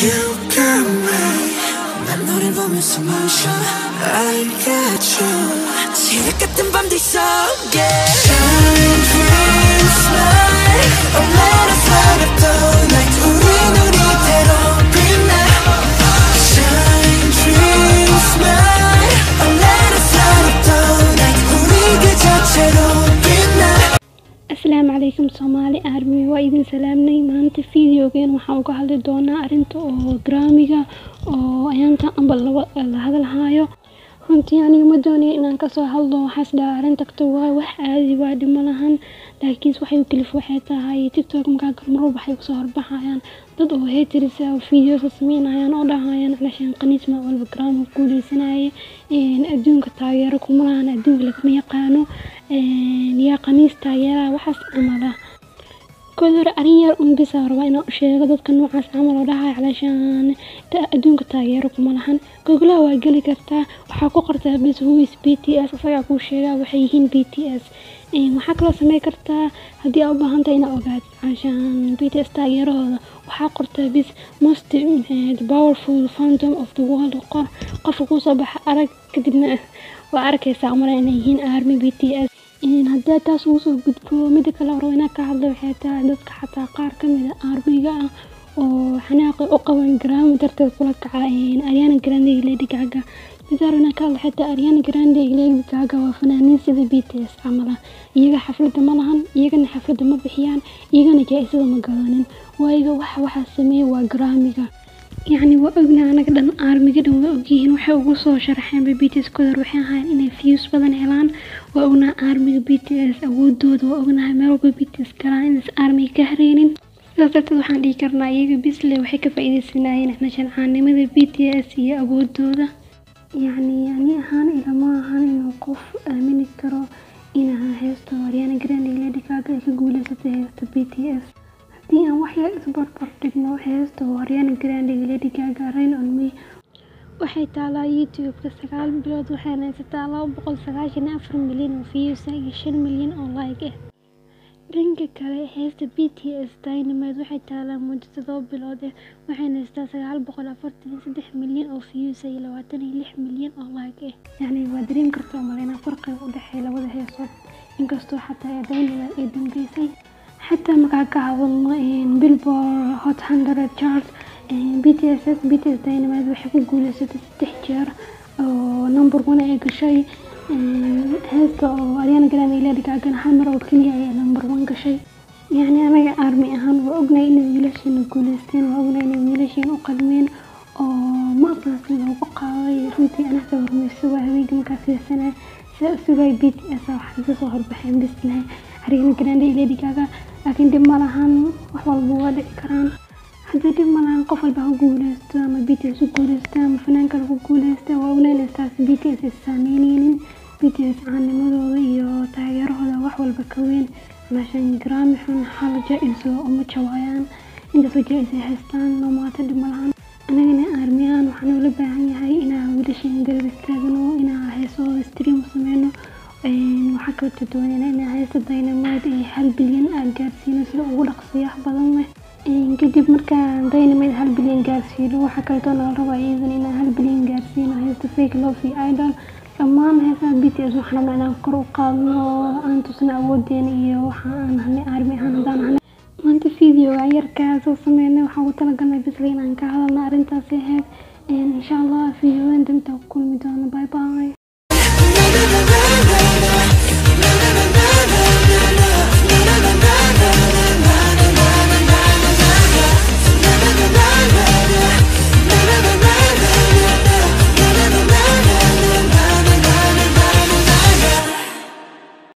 You got me 난 너를 보면서 멈춰 I got you 지옥 같은 밤들 속에 Shine dream smile Oh let us light up the night 우린 우리대로 빛나 Shine dream smile Oh let us light up the night 우리 그 자체로 빛나. السلام عليكم Somali Army waa idin salaamnay maanta fiidiyogan waxaan uga hadli doonaa arinta oo dramiga oo ayaanta amba la hadalhayo runtii aniga ma doonayo inaan ka soo hadlo waxaas dhaa arinta waa wax caadi waa dhimanahan laakiin waxay u kalif waxay tahay TikTok marka mar waxay kusoo horbaxayaan dad oo haters oo fiidiyo sameynayaan oo dhahayaan calaashan qaniisma walba gram guuleysanay adduunka taageero kuma lahan adduunka lagama yaqaano yaa qaniis taageera waxaas amala كودر أريال بيصير وين أشياء قد كانوا عامل وراها علشان أدونك تغيير وكمالهن جوجلا وقالي كرتا وحقوق كرتا بس هو BTS صيا كل شيء وحيين BTS وحكلا سمي كرتا هدي أبا هنتين أوقات عشان BTS تغيير هذا وحقرتا بس most powerful fandom of the world قفقوا صباح أرك كدنا وأرك يسامرين إنهين أرمي BTS hadda taas uu soo gudbo mid kale oo inaa ka hadlo waxay tahay dadka xataa qaar kamid ah armiga ah oo xanaaq u qaban gram darteed kula kacayeen Ariana Grande iyo Lady Gaga midaarna ka hadlo xitaa Ariana Grande iyo Lady Gaga waa fanaaniin sida BTS amala iyaga xaflada ma lahan iyagana xaflada ma bixiyaan iyagana jaaisada ma gadanin waayo waxa sameeyay waa gramiga يعني وأجنا أنا كده أرمي كده وأجيهن وحوجو صو شرحين بBTS كده روحين هاي إن فيوس بدن إعلان وأجنا أرمي BTS أودود وأجنا همرو BTS كلاين أرمي كهرين لازلت وحن دي كرنا يجي بس لي وحكي فايدة سنين إحنا عشان عاني BTS هي أودود يعني هان إلى ما هان نوقف من الكرو إنها هيستو Ariana Grande Lady Gaga يقول ستهيست BTS دي أنا وحياة إصبار بردنا وحياة Ariana Grande Lady Gaga Rain on Me waxay taalaa YouTube ka 9 bilood waxayna haysataa 294 milyan oo views iyo 5 milyan oo like ah dhanka kale heesta BTS Dynamite waxay taalaa muddo 7 bilood waxayna haysataa 943 milyan oo views iyo 26 milyan oo like ah yani waa dareem kartaa malena farqiga u dhaxeeya labada heesood inkastoo xataa Dynamite ay dambeysay حتى مقعد هذا Billboard Hot 100 chart BTS Dynamite وحكوا يقولوا 6 جار نمبر 1 أي شيء هذا Ariana Grande Lady Gaga حمرة وكلها نمبر 1 كشيء يعني أنا أرمي أهم وأقنع إنه يلاشين كولستين وأقنع إنه يلاشين أقدمين ما أصلا سنة وبقى رنتي أنا أعتبر من السوا هذيك مكافية سنة سوا BTS وحدث صهر بحين بس لها Ariana Grande Lady Gaga لكن دم مالهان وحول بوادع كران حتى دم مالهان قفل بها قولست ما BTS قولست ما فنان كله قولست وأولا الأساس BTS السامينين BTS عن مدوي وتغير هذا وحول بكوين عشان جرام حن حال جائزة أم شوايان إنت في جائزة هستان وما تدم مالهان أنا هنا أرميان وحنا لبعاني هاي إنا ولشين قرب استاذنو إنا هيسو ستريم سمينو وحكوا تدوين إن هيسو Dynamite 1 بليون gaarsiino sida ugu dhaqsiyaha badan leh kadib marka Dynamite 1 bilyan gaarsiino waxa kale oo la rabaa in 1 bilyan gaarsiino heesta Fake Love iyo Idol dhammaan heesaha BTS waxna macnaa kor u qaadno aan tusna awoodeen iyo waxa aan hanay army handaan maanta video yarka soo sameeyay waxa uu talagalay bas inaan ka hadalno arintaas insha Allah video inta ku kulmi doono bye bye